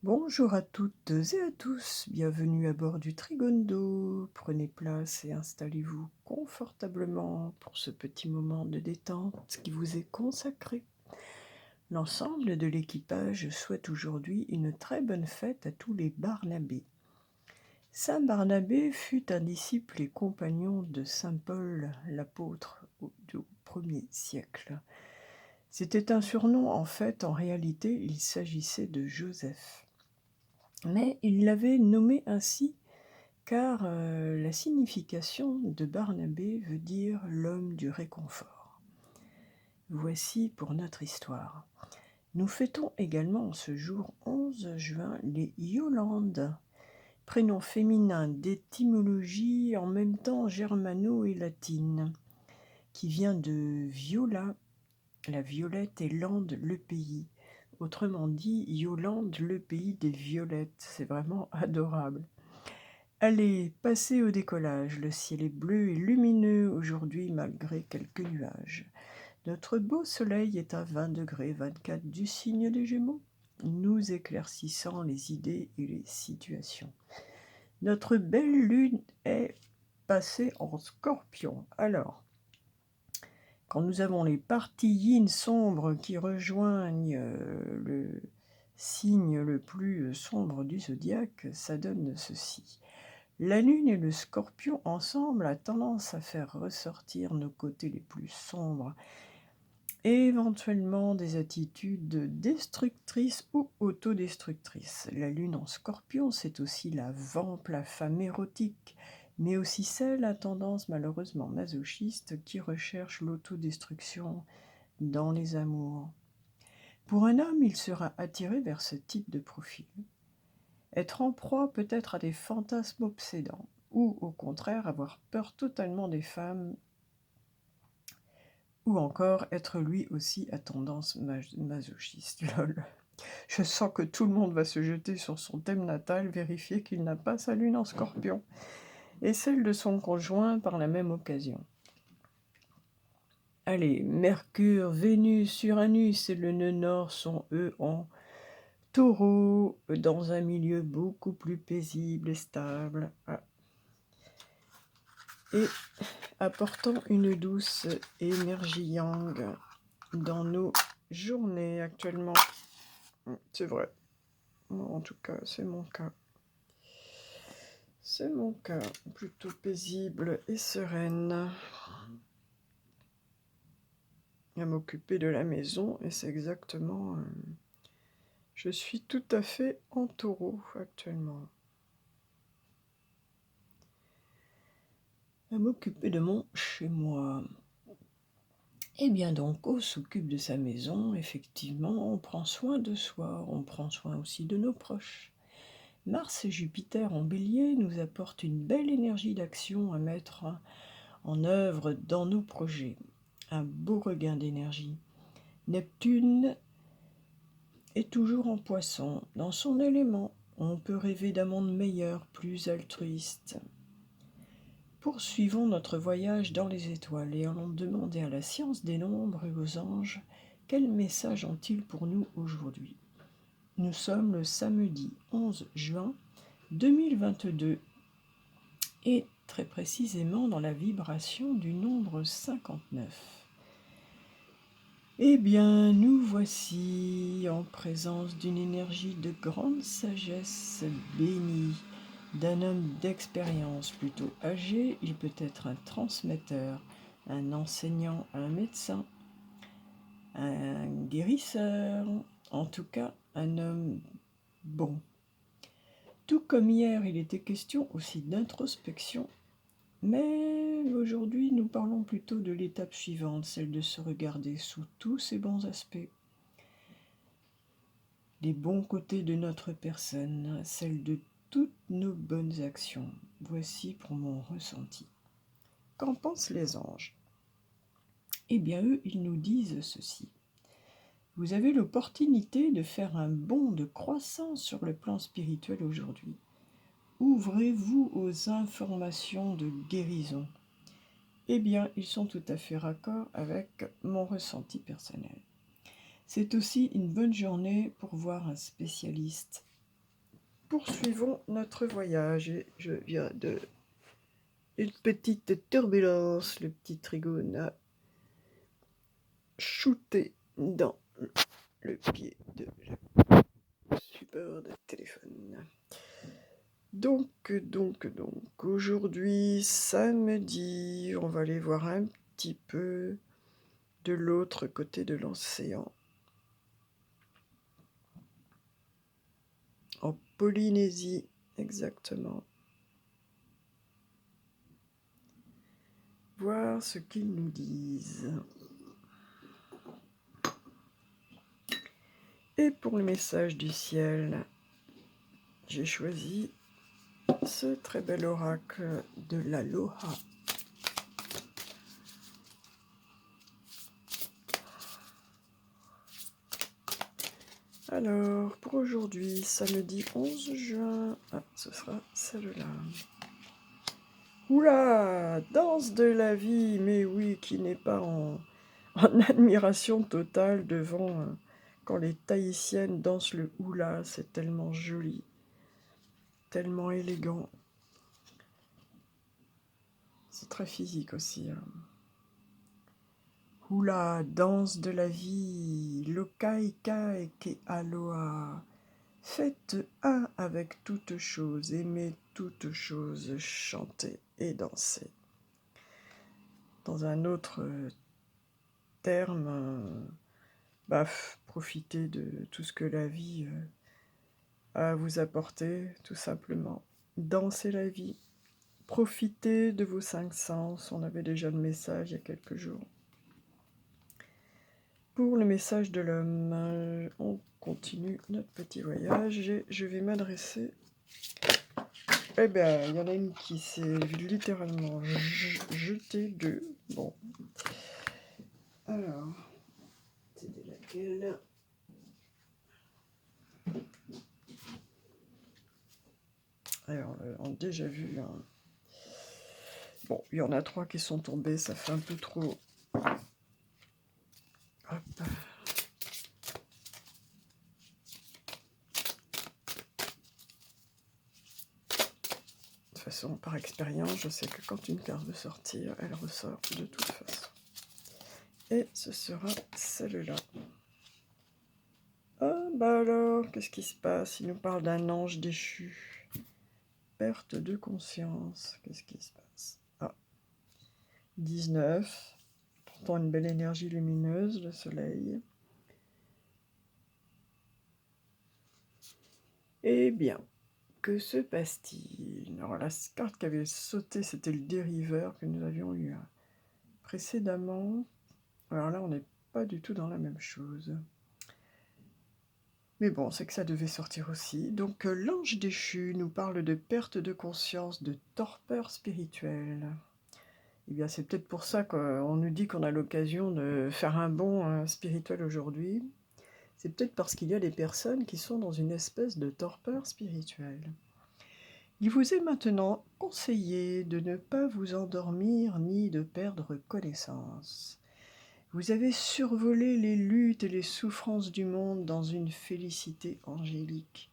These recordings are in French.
Bonjour à toutes et à tous, bienvenue à bord du Trigondo. Prenez place et installez-vous confortablement pour ce petit moment de détente qui vous est consacré. L'ensemble de l'équipage souhaite aujourd'hui une très bonne fête à tous les Barnabés. Saint Barnabé fut un disciple et compagnon de saint Paul l'apôtre au 1er siècle. C'était un surnom, en réalité, il s'agissait de Joseph. Mais il l'avait nommé ainsi car la signification de Barnabé veut dire l'homme du réconfort. Voici pour notre histoire. Nous fêtons également ce jour 11 juin les Yolandes, prénom féminin d'étymologie en même temps germano et latine, qui vient de viola, la violette, et lande, le pays. Autrement dit, Yolande, le pays des violettes. C'est vraiment adorable. Allez, passez au décollage. Le ciel est bleu et lumineux aujourd'hui malgré quelques nuages. Notre beau soleil est à 20 degrés 24 du signe des Gémeaux, nous éclaircissant les idées et les situations. Notre belle lune est passée en Scorpion. Alors, quand nous avons les parties yin sombres qui rejoignent le signe le plus sombre du zodiaque, ça donne ceci. La Lune et le Scorpion ensemble a tendance à faire ressortir nos côtés les plus sombres, et éventuellement des attitudes destructrices ou autodestructrices. La Lune en Scorpion, c'est aussi la vampe, la femme érotique, mais aussi celle à tendance malheureusement masochiste qui recherche l'autodestruction dans les amours. Pour un homme, il sera attiré vers ce type de profil. Être en proie peut-être à des fantasmes obsédants, ou au contraire avoir peur totalement des femmes, ou encore être lui aussi à tendance masochiste. Lol. Je sens que tout le monde va se jeter sur son thème natal, vérifier qu'il n'a pas sa lune en Scorpion, et celle de son conjoint par la même occasion. Allez, Mercure, Vénus, Uranus et le nœud nord sont eux en Taureau, dans un milieu beaucoup plus paisible et stable. Et apportant une douce énergie yang dans nos journées actuellement. C'est vrai. En tout cas, c'est mon cas. C'est mon cas, plutôt paisible et sereine. À m'occuper de la maison, et c'est exactement... je suis tout à fait en taureau actuellement. À m'occuper de mon chez-moi. Eh bien donc, on s'occupe de sa maison, effectivement, on prend soin de soi, on prend soin aussi de nos proches. Mars et Jupiter en Bélier nous apportent une belle énergie d'action à mettre en œuvre dans nos projets. Un beau regain d'énergie. Neptune est toujours en Poisson, dans son élément. On peut rêver d'un monde meilleur, plus altruiste. Poursuivons notre voyage dans les étoiles et allons demander à la science des nombres et aux anges quel message ont-ils pour nous aujourd'hui. Nous sommes le samedi 11 juin 2022 et très précisément dans la vibration du nombre 59. Eh bien, nous voici en présence d'une énergie de grande sagesse bénie, d'un homme d'expérience plutôt âgé. Il peut être un transmetteur, un enseignant, un médecin, un guérisseur, en tout cas un homme bon. Tout comme hier, il était question aussi d'introspection, mais aujourd'hui nous parlons plutôt de l'étape suivante, celle de se regarder sous tous ses bons aspects. Les bons côtés de notre personne, celle de toutes nos bonnes actions. Voici pour mon ressenti. Qu'en pensent les anges? Eh bien, eux, ils nous disent ceci. Vous avez l'opportunité de faire un bond de croissance sur le plan spirituel aujourd'hui. Ouvrez-vous aux informations de guérison. Eh bien, ils sont tout à fait raccord avec mon ressenti personnel. C'est aussi une bonne journée pour voir un spécialiste poursuivons notre voyage. Et je viens de une petite turbulence. Le petit trigone a shooté dans le pied de le support de téléphone. Donc, aujourd'hui, samedi, on va aller voir un petit peu de l'autre côté de l'océan. En Polynésie, exactement. Voir ce qu'ils nous disent. Et pour le message du ciel, j'ai choisi ce très bel oracle de l'Aloha. Alors, pour aujourd'hui, samedi 11 juin, ce sera celle-là. Oula, danse de la vie, mais oui, qui n'est pas en admiration totale devant quand les Tahitiennes dansent le hula, c'est tellement joli, tellement élégant. C'est très physique aussi. Hula, danse de la vie, lokai kai ke aloha. Faites un avec toutes choses, aimez toutes choses, chantez et dansez. Dans un autre terme, profitez de tout ce que la vie a à vous apporter, tout simplement. Dansez la vie, profitez de vos 5 sens. On avait déjà le message il y a quelques jours. Pour le message de l'homme, on continue notre petit voyage et je vais m'adresser... Eh bien, il y en a une qui s'est littéralement jetée de... Bon. Alors, c'était laquelle? Alors, on a déjà vu... Bon, il y en a 3 qui sont tombés, ça fait un peu trop... Hop. De toute façon, par expérience, je sais que quand une carte veut sortir, elle ressort de toute façon. Et ce sera celle-là. Ah, bah alors, qu'est-ce qui se passe? Il nous parle d'un ange déchu. Perte de conscience. Qu'est-ce qui se passe? 19. Pourtant une belle énergie lumineuse, le soleil. Eh bien, que se passe-t-il? Alors la carte qui avait sauté, c'était le dériveur que nous avions eu précédemment. Alors là, on n'est pas du tout dans la même chose. Mais bon, c'est que ça devait sortir aussi. Donc l'ange déchu nous parle de perte de conscience, de torpeur spirituelle. Eh bien, c'est peut-être pour ça qu'on nous dit qu'on a l'occasion de faire un bond spirituel aujourd'hui. C'est peut-être parce qu'il y a des personnes qui sont dans une espèce de torpeur spirituelle. Il vous est maintenant conseillé de ne pas vous endormir ni de perdre connaissance. Vous avez survolé les luttes et les souffrances du monde dans une félicité angélique.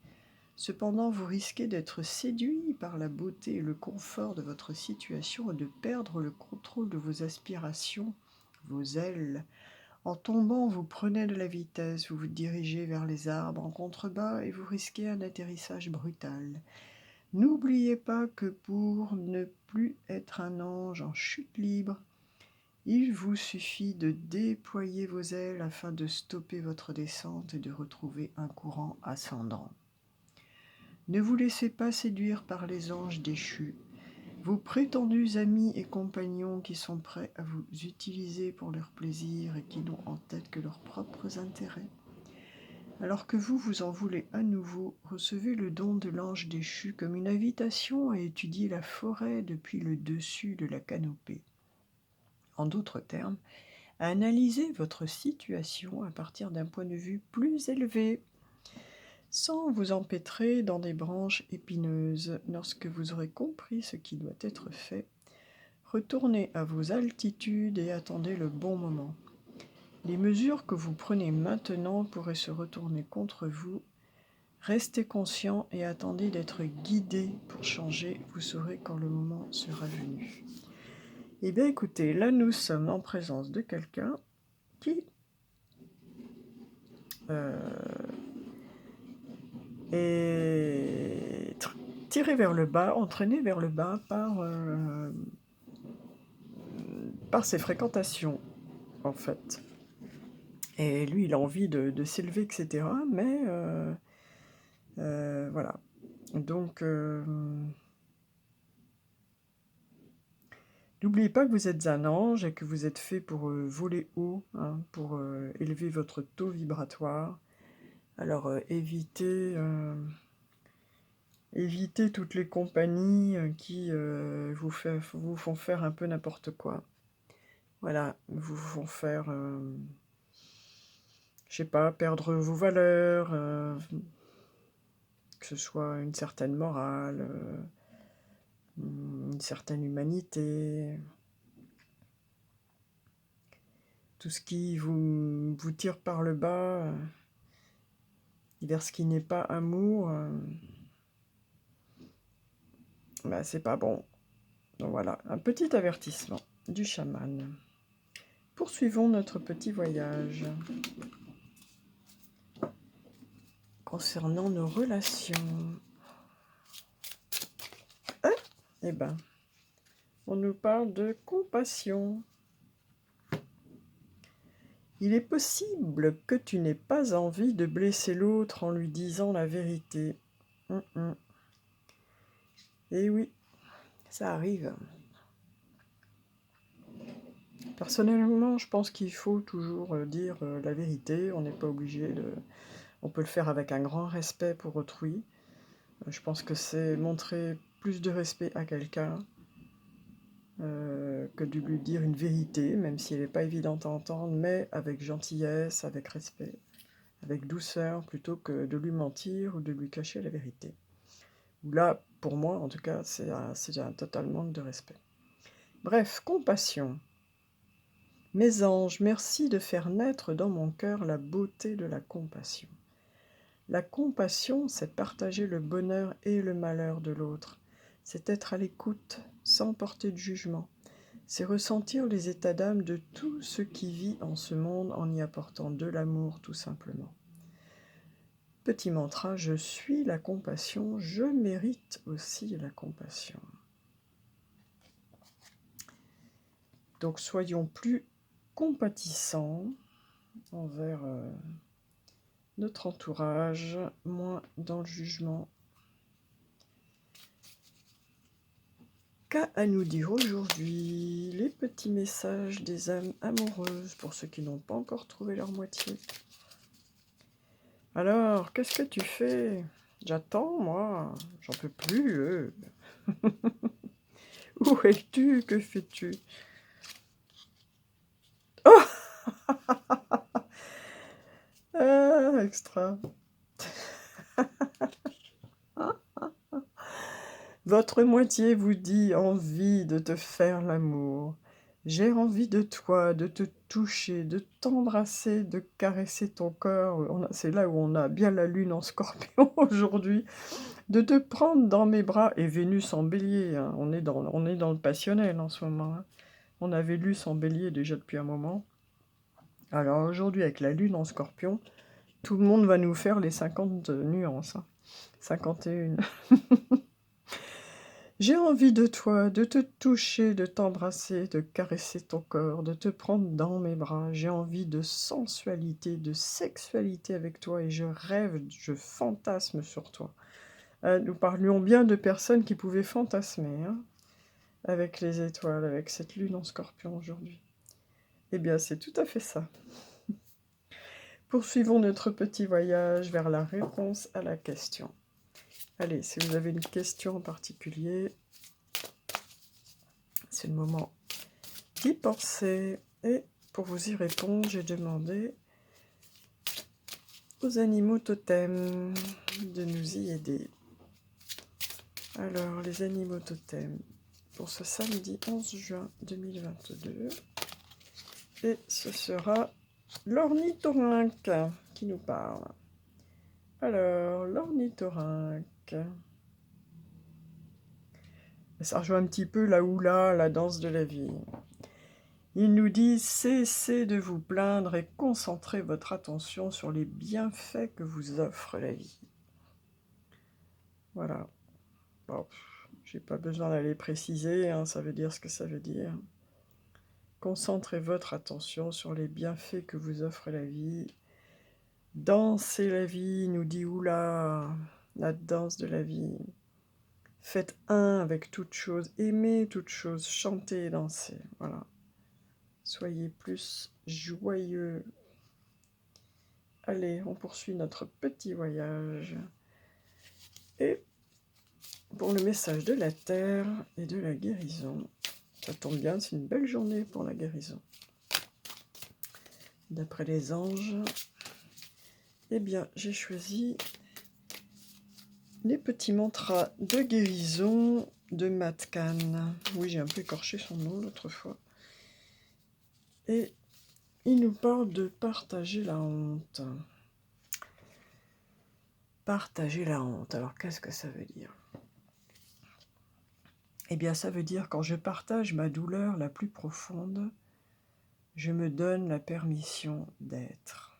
Cependant, vous risquez d'être séduit par la beauté et le confort de votre situation et de perdre le contrôle de vos aspirations, vos ailes. En tombant, vous prenez de la vitesse, vous vous dirigez vers les arbres en contrebas et vous risquez un atterrissage brutal. N'oubliez pas que pour ne plus être un ange en chute libre, il vous suffit de déployer vos ailes afin de stopper votre descente et de retrouver un courant ascendant. Ne vous laissez pas séduire par les anges déchus, vos prétendus amis et compagnons qui sont prêts à vous utiliser pour leur plaisir et qui n'ont en tête que leurs propres intérêts. Alors que vous en voulez à nouveau, recevez le don de l'ange déchu comme une invitation à étudier la forêt depuis le dessus de la canopée. En d'autres termes, à analyser votre situation à partir d'un point de vue plus élevé, sans vous empêtrer dans des branches épineuses. Lorsque vous aurez compris ce qui doit être fait, retournez à vos altitudes et attendez le bon moment. Les mesures que vous prenez maintenant pourraient se retourner contre vous Restez conscient et attendez d'être guidé pour changer. Vous saurez quand le moment sera venu. Eh bien, écoutez, là, nous sommes en présence de quelqu'un qui est tiré vers le bas, entraîné vers le bas par ses fréquentations, en fait. Et lui, il a envie de s'élever, etc. Mais voilà. Donc, n'oubliez pas que vous êtes un ange et que vous êtes fait pour voler haut, hein, pour élever votre taux vibratoire. Alors, évitez toutes les compagnies qui vous font faire un peu n'importe quoi. Voilà, vous font faire, je sais pas, perdre vos valeurs, que ce soit une certaine morale, une certaine humanité, tout ce qui vous tire par le bas vers ce qui n'est pas amour, bah, c'est pas bon. Donc voilà, un petit avertissement du chaman. Poursuivons notre petit voyage concernant nos relations. Eh ben, on nous parle de compassion. Il est possible que tu n'aies pas envie de blesser l'autre en lui disant la vérité. Eh oui, ça arrive. Personnellement, je pense qu'il faut toujours dire la vérité. On n'est pas obligé de... On peut le faire avec un grand respect pour autrui. Je pense que c'est montrer plus de respect à quelqu'un que de lui dire une vérité, même si elle n'est pas évidente à entendre, mais avec gentillesse, avec respect, avec douceur, plutôt que de lui mentir ou de lui cacher la vérité. Là, pour moi, en tout cas, c'est un total manque de respect. Bref, compassion. Mes anges, merci de faire naître dans mon cœur la beauté de la compassion. La compassion, c'est partager le bonheur et le malheur de l'autre. C'est être à l'écoute, sans porter de jugement. C'est ressentir les états d'âme de tout ce qui vit en ce monde en y apportant de l'amour, tout simplement. Petit mantra, je suis la compassion, je mérite aussi la compassion. Donc soyons plus compatissants envers notre entourage, moins dans le jugement. Qu'a à nous dire aujourd'hui les petits messages des âmes amoureuses pour ceux qui n'ont pas encore trouvé leur moitié? Alors, qu'est-ce que tu fais? J'attends, moi, j'en peux plus. Où es-tu? Que fais-tu? Oh ah, extra. Votre moitié vous dit envie de te faire l'amour. J'ai envie de toi, de te toucher, de t'embrasser, de caresser ton corps. C'est là où on a bien la lune en scorpion aujourd'hui. De te prendre dans mes bras, et Vénus en bélier. Hein. On est dans le passionnel en ce moment. Hein. On avait Vénus en bélier déjà depuis un moment. Alors aujourd'hui, avec la lune en scorpion, tout le monde va nous faire les 50 nuances. Hein. 51. J'ai envie de toi, de te toucher, de t'embrasser, de caresser ton corps, de te prendre dans mes bras. J'ai envie de sensualité, de sexualité avec toi et je rêve, je fantasme sur toi. Nous parlions bien de personnes qui pouvaient fantasmer, hein, avec les étoiles, avec cette lune en scorpion aujourd'hui. Eh bien, c'est tout à fait ça. Poursuivons notre petit voyage vers la réponse à la question. Allez, si vous avez une question en particulier, c'est le moment d'y penser. Et pour vous y répondre, j'ai demandé aux animaux totems de nous y aider. Alors, les animaux totems, pour ce samedi 11 juin 2022, et ce sera l'ornithorynque qui nous parle. Alors, l'ornithorynque. Ça rejoint un petit peu la houla, la danse de la vie. Il nous dit « Cessez de vous plaindre et concentrez votre attention sur les bienfaits que vous offre la vie. » Voilà. Bon, j'ai pas besoin d'aller préciser, hein, ça veut dire ce que ça veut dire. Concentrez votre attention sur les bienfaits que vous offre la vie. Dansez la vie, nous dit Oula, la danse de la vie. Faites un avec toute chose, aimez toute chose, chantez et dansez. Voilà. Soyez plus joyeux. Allez, on poursuit notre petit voyage. Et pour le message de la terre et de la guérison, ça tombe bien, c'est une belle journée pour la guérison. D'après les anges, eh bien, j'ai choisi les petits mantras de guérison de Matkan. Oui, j'ai un peu écorché son nom l'autre fois. Et il nous parle de partager la honte. Partager la honte. Alors, qu'est-ce que ça veut dire? Eh bien, ça veut dire quand je partage ma douleur la plus profonde, je me donne la permission d'être.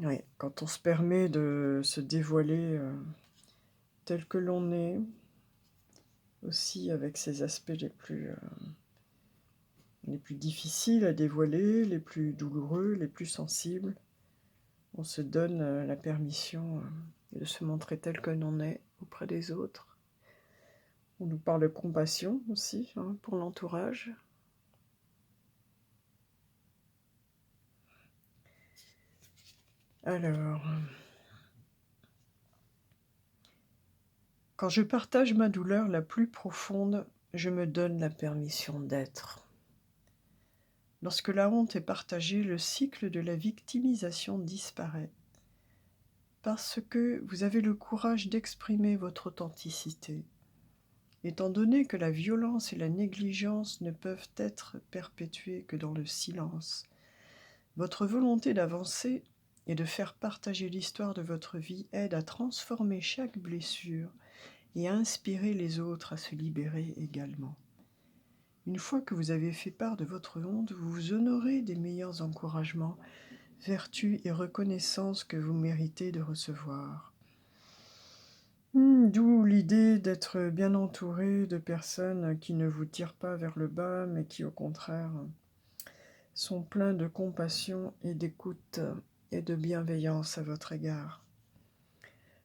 Oui, quand on se permet de se dévoiler tel que l'on est, aussi avec ses aspects les plus difficiles à dévoiler, les plus douloureux, les plus sensibles, on se donne la permission de se montrer tel que l'on est auprès des autres. On nous parle de compassion aussi, hein, pour l'entourage. Alors, quand je partage ma douleur la plus profonde, je me donne la permission d'être. Lorsque la honte est partagée, le cycle de la victimisation disparaît. Parce que vous avez le courage d'exprimer votre authenticité. Étant donné que la violence et la négligence ne peuvent être perpétuées que dans le silence, votre volonté d'avancer et de faire partager l'histoire de votre vie aide à transformer chaque blessure et à inspirer les autres à se libérer également. Une fois que vous avez fait part de votre honte, vous vous honorez des meilleurs encouragements, vertus et reconnaissances que vous méritez de recevoir. D'où l'idée d'être bien entouré de personnes qui ne vous tirent pas vers le bas, mais qui au contraire sont pleins de compassion et d'écoute et de bienveillance à votre égard.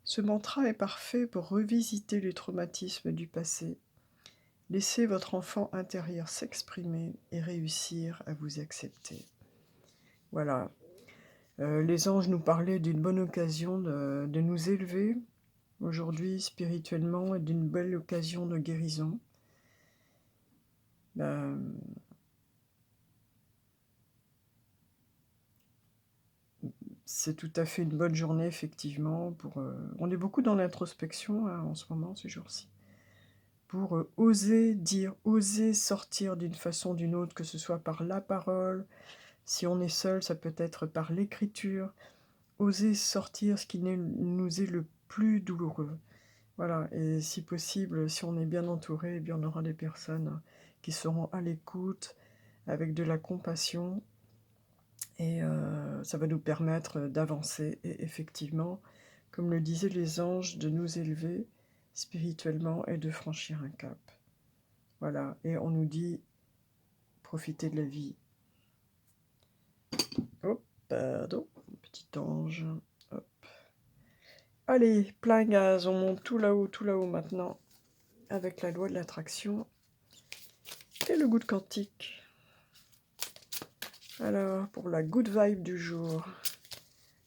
Ce mantra est parfait pour revisiter les traumatismes du passé. Laissez votre enfant intérieur s'exprimer et réussir à vous accepter. Voilà. Les anges nous parlaient d'une bonne occasion de nous élever aujourd'hui spirituellement et d'une belle occasion de guérison. C'est tout à fait une bonne journée, effectivement. On est beaucoup dans l'introspection hein, en ce moment, ces jours-ci. Pour oser dire, oser sortir d'une façon ou d'une autre, que ce soit par la parole. Si on est seul, ça peut être par l'écriture. Oser sortir ce qui nous est le plus douloureux. Voilà, et si possible, si on est bien entouré, eh bien on aura des personnes qui seront à l'écoute, avec de la compassion, et ça va nous permettre d'avancer, et effectivement, comme le disaient les anges, de nous élever spirituellement et de franchir un cap. Voilà, et on nous dit, profitez de la vie. Oh, pardon, petit ange. Hop. Allez, plein gaz, on monte tout là-haut maintenant, avec la loi de l'attraction et le goût de quantique. Alors, pour la good vibe du jour,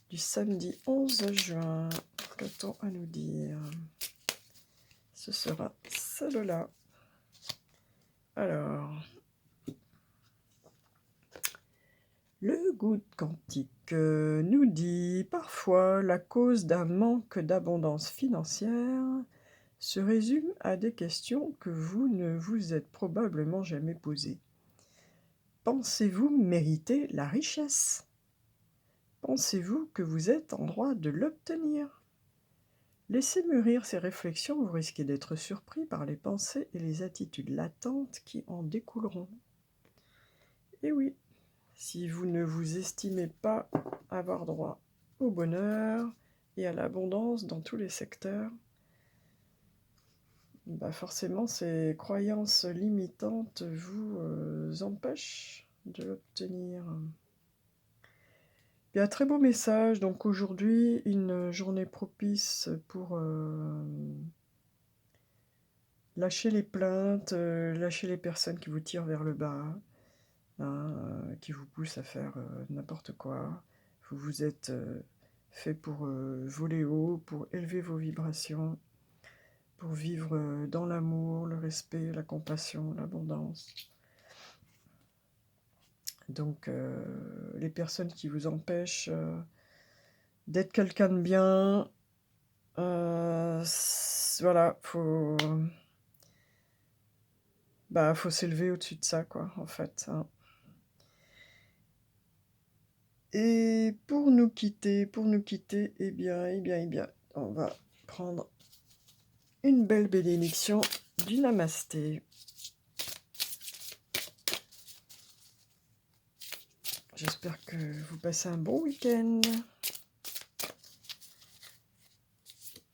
du samedi 11 juin, qu'a-t-on à nous dire? Ce sera celle-là. Alors, le goût quantique nous dit parfois la cause d'un manque d'abondance financière se résume à des questions que vous ne vous êtes probablement jamais posées. Pensez-vous mériter la richesse? Pensez-vous que vous êtes en droit de l'obtenir? Laissez mûrir ces réflexions, vous risquez d'être surpris par les pensées et les attitudes latentes qui en découleront. Et oui, si vous ne vous estimez pas avoir droit au bonheur et à l'abondance dans tous les secteurs, bah forcément ces croyances limitantes vous empêchent de l'obtenir. Bien, très beau message. Donc aujourd'hui, une journée propice pour lâcher les plaintes, lâcher les personnes qui vous tirent vers le bas, hein, qui vous poussent à faire n'importe quoi. Vous vous êtes fait pour voler haut, pour élever vos vibrations, pour vivre dans l'amour, le respect, la compassion, l'abondance. Donc les personnes qui vous empêchent d'être quelqu'un de bien, voilà, faut s'élever au-dessus de ça, quoi, en fait, hein. Et pour nous quitter, eh bien, on va prendre une belle bénédiction du Namasté. J'espère que vous passez un bon week-end.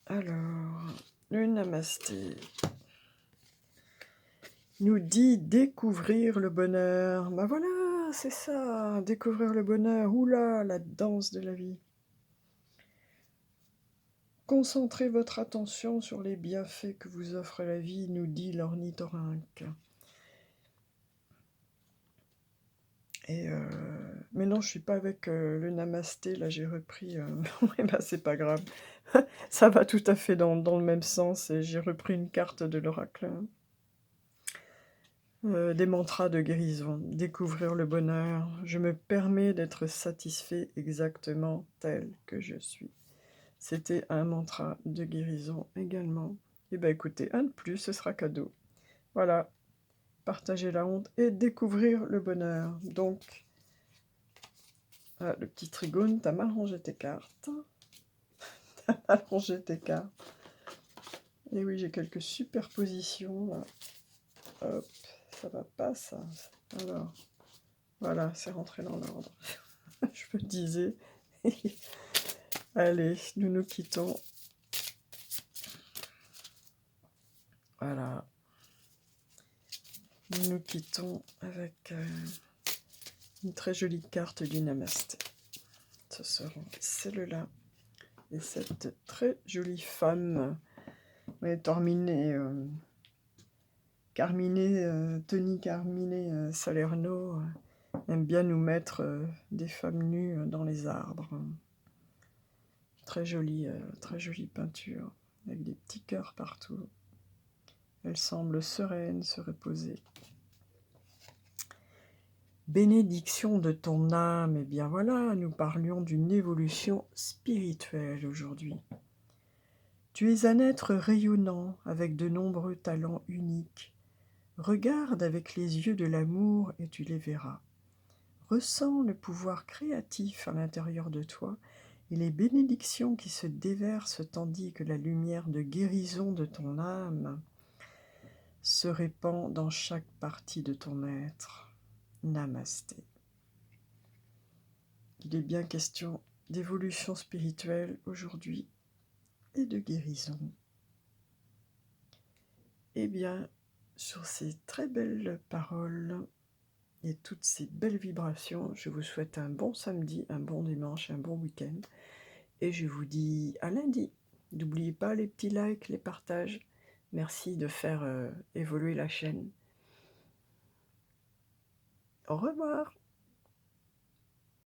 Alors, le Namasté nous dit découvrir le bonheur. Ben voilà, c'est ça, découvrir le bonheur. Oula, la danse de la vie. Concentrez votre attention sur les bienfaits que vous offre la vie, nous dit l'ornithorynque. Et mais non, je suis pas avec le Namasté, là j'ai repris... Oui, bah c'est pas grave. Ça va tout à fait dans le même sens, et j'ai repris une carte de l'oracle. Des mantras de guérison. Découvrir le bonheur. Je me permets d'être satisfait exactement tel que je suis. C'était un mantra de guérison également. Et ben écoutez, un de plus, ce sera cadeau. Voilà. Partager la honte et découvrir le bonheur. Donc, le petit trigone, t'as mal rangé tes cartes. T'as mal rangé tes cartes. Et oui, j'ai quelques superpositions là. Hop, ça va pas ça. Alors, voilà, c'est rentré dans l'ordre. Je me disais. Allez, nous nous quittons. Voilà. Nous nous quittons avec une très jolie carte du Namasté. Ce seront celles-là. Et cette très jolie femme, Tony Carmine Salerno, aime bien nous mettre des femmes nues dans les arbres. Très jolie peinture, avec des petits cœurs partout. Elle semble sereine, se reposer. Bénédiction de ton âme, eh bien voilà, nous parlions d'une évolution spirituelle aujourd'hui. Tu es un être rayonnant, avec de nombreux talents uniques. Regarde avec les yeux de l'amour et tu les verras. Ressens le pouvoir créatif à l'intérieur de toi et les bénédictions qui se déversent tandis que la lumière de guérison de ton âme se répand dans chaque partie de ton être. Namasté. Il est bien question d'évolution spirituelle aujourd'hui et de guérison. Eh bien, sur ces très belles paroles et toutes ces belles vibrations, je vous souhaite un bon samedi, un bon dimanche, un bon week-end. Et je vous dis à lundi. N'oubliez pas les petits likes, les partages. Merci de faire évoluer la chaîne. Au revoir.